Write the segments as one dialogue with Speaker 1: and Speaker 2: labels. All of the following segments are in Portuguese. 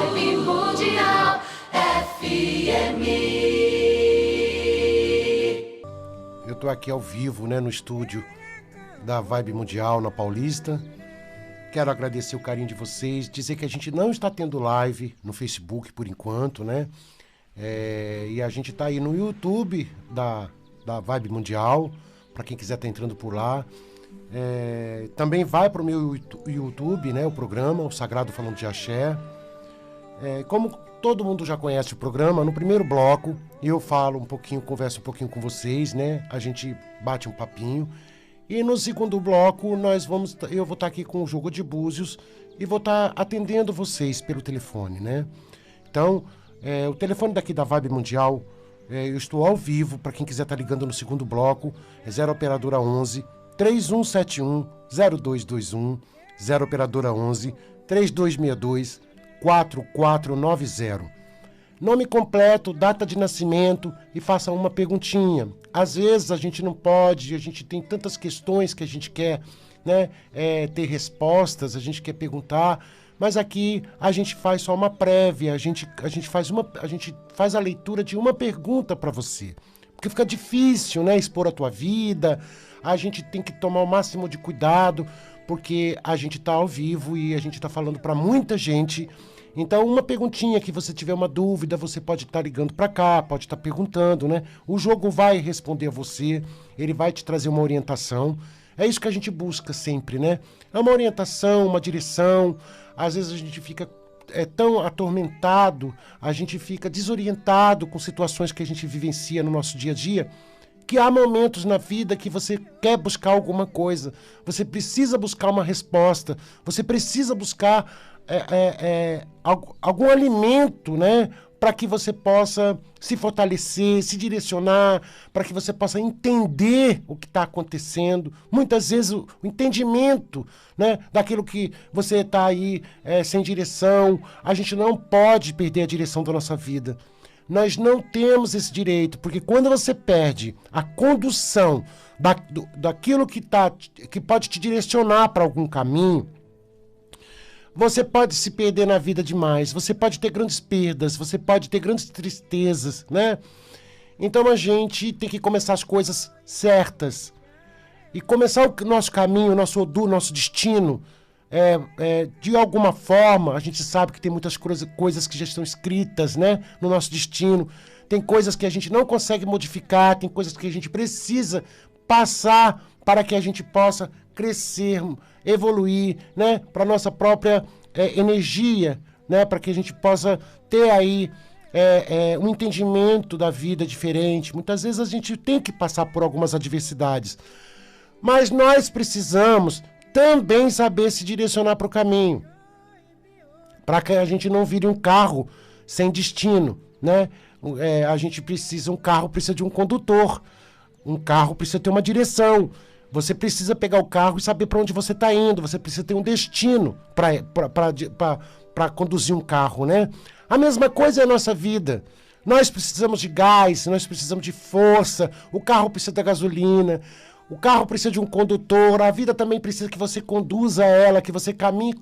Speaker 1: Vibe Mundial FM.
Speaker 2: Eu tô aqui ao vivo, né, no estúdio da Vibe Mundial, na Paulista. Quero agradecer o carinho de vocês, dizer que a gente não está tendo live no Facebook por enquanto, né? E a gente tá aí no YouTube da Vibe Mundial, para quem quiser estar entrando por lá. Também vai para o meu YouTube, né, o programa, o Sagrado Falando de Axé. Como todo mundo já conhece o programa, no primeiro bloco eu falo um pouquinho, converso um pouquinho com vocês, né? A gente bate um papinho. E no segundo bloco eu vou estar aqui com o Jogo de Búzios e vou estar atendendo vocês pelo telefone, né? Então, o telefone daqui da Vibe Mundial, eu estou ao vivo, para quem quiser estar ligando no segundo bloco, é 0 operadora 11 3171 0221, 0 operadora 11 3262 4490. Nome completo, data de nascimento e faça uma perguntinha. Às vezes a gente não pode, a gente tem tantas questões que a gente quer, né, ter respostas, a gente quer perguntar, mas aqui a gente faz só uma prévia, a gente faz a leitura de uma pergunta para você. Porque fica difícil, né, expor a tua vida, a gente tem que tomar o máximo de cuidado, porque a gente está ao vivo e a gente está falando para muita gente. Então, uma perguntinha que você tiver uma dúvida, você pode estar ligando para cá, pode estar perguntando, né? O jogo vai responder a você, ele vai te trazer uma orientação. É isso que a gente busca sempre, né? É uma orientação, uma direção. Às vezes a gente fica tão atormentado, a gente fica desorientado com situações que a gente vivencia no nosso dia a dia, que há momentos na vida que você quer buscar alguma coisa, você precisa buscar uma resposta, você precisa buscar algum alimento, né, para que você possa se fortalecer, se direcionar, para que você possa entender o que está acontecendo. Muitas vezes o entendimento, né, daquilo que você está aí sem direção, a gente não pode perder a direção da nossa vida. Nós não temos esse direito, porque quando você perde a condução daquilo que pode te direcionar para algum caminho, você pode se perder na vida demais, você pode ter grandes perdas, você pode ter grandes tristezas, né? Então a gente tem que começar as coisas certas. E começar o nosso caminho, o nosso destino, de alguma forma, a gente sabe que tem muitas coisas que já estão escritas, né, no nosso destino. Tem coisas que a gente não consegue modificar, tem coisas que a gente precisa passar para que a gente possa crescer, evoluir, né, para nossa própria energia, né, para que a gente possa ter aí um entendimento da vida diferente. Muitas vezes a gente tem que passar por algumas adversidades, mas nós precisamos também saber se direcionar para o caminho, para que a gente não vire um carro sem destino, né? Um carro precisa de um condutor, um carro precisa ter uma direção. Você precisa pegar o carro e saber para onde você está indo. Você precisa ter um destino para conduzir um carro, né? A mesma coisa é a nossa vida. Nós precisamos de gás, nós precisamos de força. O carro precisa da gasolina. O carro precisa de um condutor. A vida também precisa que você conduza ela, que você caminhe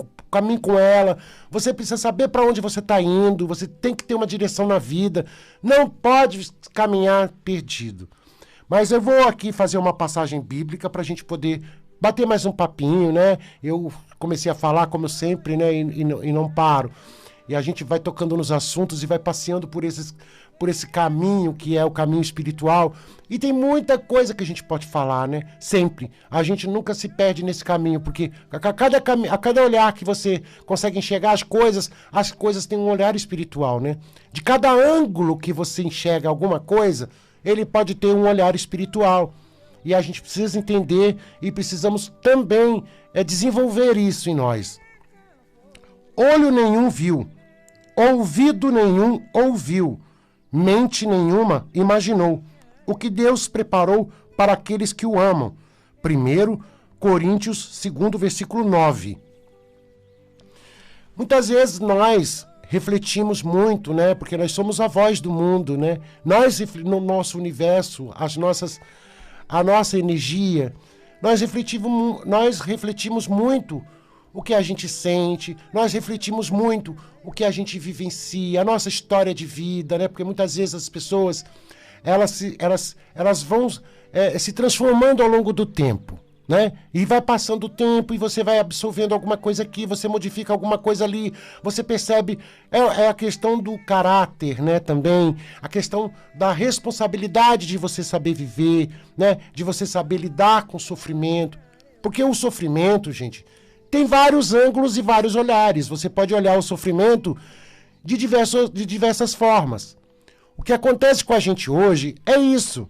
Speaker 2: com ela. Você precisa saber para onde você está indo. Você tem que ter uma direção na vida. Não pode caminhar perdido. Mas eu vou aqui fazer uma passagem bíblica para a gente poder bater mais um papinho, né? Eu comecei a falar, como sempre, né? E não paro. E a gente vai tocando nos assuntos e vai passeando por esse caminho que é o caminho espiritual. E tem muita coisa que a gente pode falar, né? Sempre. A gente nunca se perde nesse caminho, porque a cada olhar que você consegue enxergar as coisas têm um olhar espiritual, né? De cada ângulo que você enxerga alguma coisa, ele pode ter um olhar espiritual. E a gente precisa entender e precisamos também desenvolver isso em nós. Olho nenhum viu, ouvido nenhum ouviu, mente nenhuma imaginou o que Deus preparou para aqueles que o amam. 1 Coríntios 2, versículo 9. Muitas vezes nós refletimos muito, né? Porque nós somos a voz do mundo, né? Nós, no nosso universo, a nossa energia, nós refletimos muito o que a gente sente, nós refletimos muito o que a gente vivencia, a nossa história de vida, né? Porque muitas vezes as pessoas, elas vão se transformando ao longo do tempo, né? E vai passando o tempo e você vai absorvendo alguma coisa aqui, você modifica alguma coisa ali, você percebe, é a questão do caráter, né? Também, a questão da responsabilidade de você saber viver, né? De você saber lidar com o sofrimento, porque o sofrimento, gente, tem vários ângulos e vários olhares. Você pode olhar o sofrimento de diversas formas. O que acontece com a gente hoje é isso.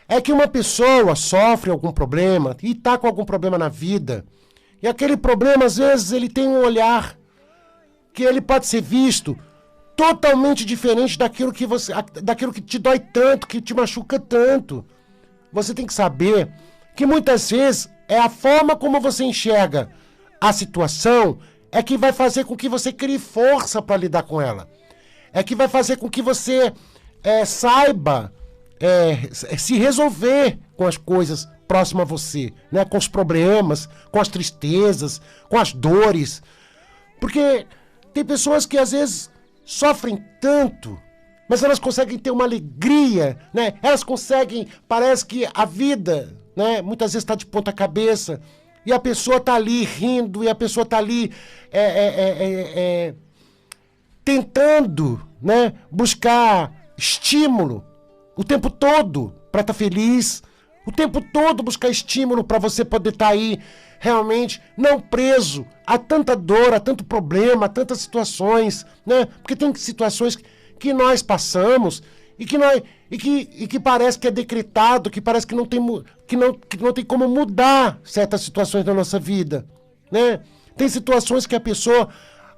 Speaker 2: É que uma pessoa sofre algum problema e está com algum problema na vida. E aquele problema, às vezes, ele tem um olhar que ele pode ser visto totalmente diferente daquilo que te dói tanto, que te machuca tanto. Você tem que saber que muitas vezes é a forma como você enxerga a situação é que vai fazer com que você crie força para lidar com ela. É que vai fazer com que você saiba se resolver com as coisas próximas a você, né? Com os problemas, com as tristezas, com as dores. Porque tem pessoas que às vezes sofrem tanto, mas elas conseguem ter uma alegria, né? Elas conseguem, parece que a vida, né, muitas vezes está de ponta cabeça, e a pessoa está ali rindo, e a pessoa está ali tentando, né, buscar estímulo o tempo todo para estar feliz, o tempo todo buscar estímulo para você poder estar aí realmente não preso a tanta dor, a tanto problema, a tantas situações, né? Porque tem situações que nós passamos e que parece que é decretado, que parece que não tem como mudar certas situações da nossa vida, né? Tem situações que a pessoa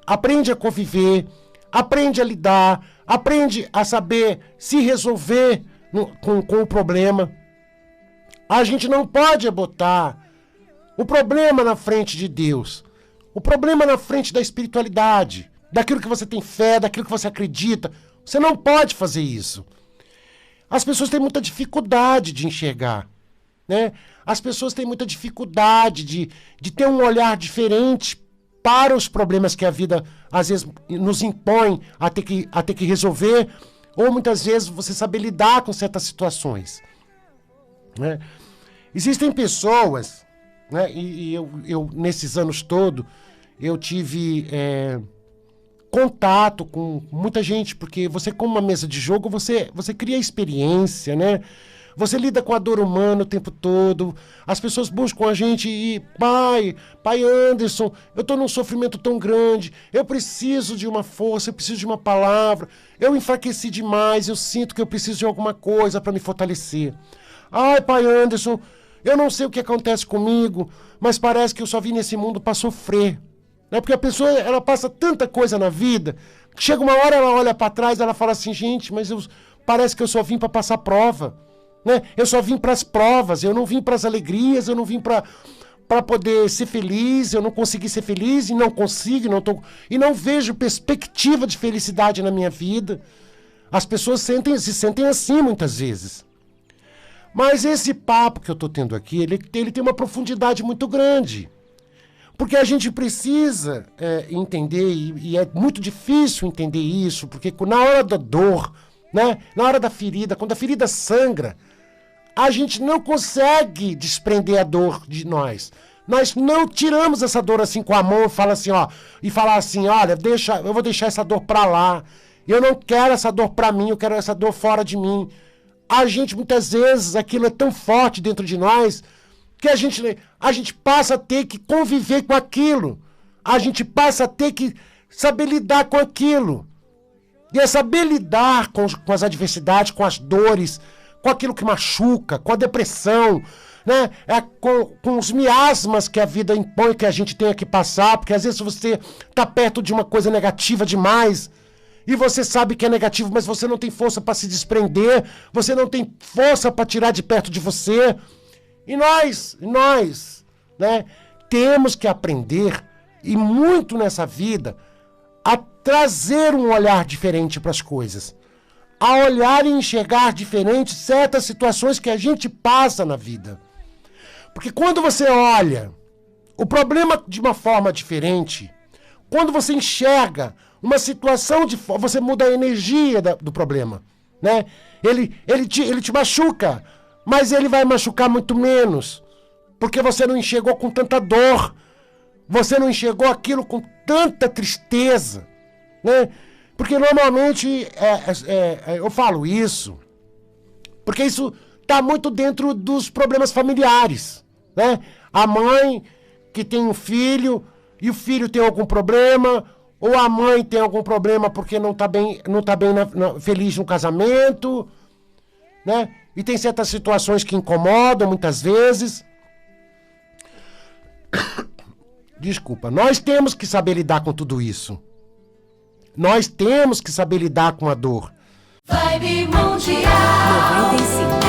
Speaker 2: aprende a conviver, aprende a lidar, aprende a saber se resolver com o problema. A gente não pode botar o problema na frente de Deus, o problema na frente da espiritualidade, daquilo que você tem fé, daquilo que você acredita. Você não pode fazer isso. As pessoas têm muita dificuldade de enxergar, né? As pessoas têm muita dificuldade de ter um olhar diferente para os problemas que a vida às vezes nos impõe a ter que resolver, ou muitas vezes você saber lidar com certas situações, né? Existem pessoas, né? E eu nesses anos todos eu tive contato com muita gente, porque você, como uma mesa de jogo, você cria experiência, né? Você lida com a dor humana o tempo todo. As pessoas buscam a gente e... Pai Anderson, eu estou num sofrimento tão grande. Eu preciso de uma força, eu preciso de uma palavra. Eu enfraqueci demais, eu sinto que eu preciso de alguma coisa para me fortalecer. Ai, Pai Anderson, eu não sei o que acontece comigo, mas parece que eu só vim nesse mundo para sofrer. Né? Porque a pessoa, ela passa tanta coisa na vida, que chega uma hora, ela olha para trás, ela fala assim, gente, mas parece que eu só vim para passar prova. Né? Eu só vim para as provas, eu não vim para as alegrias, eu não vim para poder ser feliz, eu não consegui ser feliz e não consigo, e não vejo perspectiva de felicidade na minha vida. As pessoas se sentem assim muitas vezes. Mas esse papo que eu estou tendo aqui, ele tem uma profundidade muito grande. Porque a gente precisa entender, e é muito difícil entender isso, porque na hora da dor, né, na hora da ferida, quando a ferida sangra, a gente não consegue desprender a dor de nós. Nós não tiramos essa dor assim com a mão e falar assim, olha, eu vou deixar essa dor pra lá. Eu não quero essa dor pra mim, eu quero essa dor fora de mim. A gente, muitas vezes, aquilo é tão forte dentro de nós que a gente passa a ter que conviver com aquilo. A gente passa a ter que saber lidar com aquilo. E é saber lidar com as adversidades, com as dores, com aquilo que machuca, com a depressão, né? Com os miasmas que a vida impõe que a gente tenha que passar, porque às vezes você está perto de uma coisa negativa demais, e você sabe que é negativo, mas você não tem força para se desprender, você não tem força para tirar de perto de você. E nós, né, temos que aprender, e muito nessa vida, a trazer um olhar diferente para as coisas. A olhar e enxergar diferente certas situações que a gente passa na vida. Porque quando você olha o problema de uma forma diferente. Quando você enxerga uma situação você muda a energia do problema, né? Ele te machuca, mas ele vai machucar muito menos, porque você não enxergou com tanta dor, você não enxergou aquilo com tanta tristeza, né? Porque normalmente eu falo isso, porque isso está muito dentro dos problemas familiares, né? A mãe que tem um filho e o filho tem algum problema, ou a mãe tem algum problema porque não tá bem feliz no casamento, né? E tem certas situações que incomodam muitas vezes. Desculpa, nós temos que saber lidar com tudo isso. Nós temos que saber lidar com a dor.
Speaker 1: Vibe Mundial
Speaker 3: 95.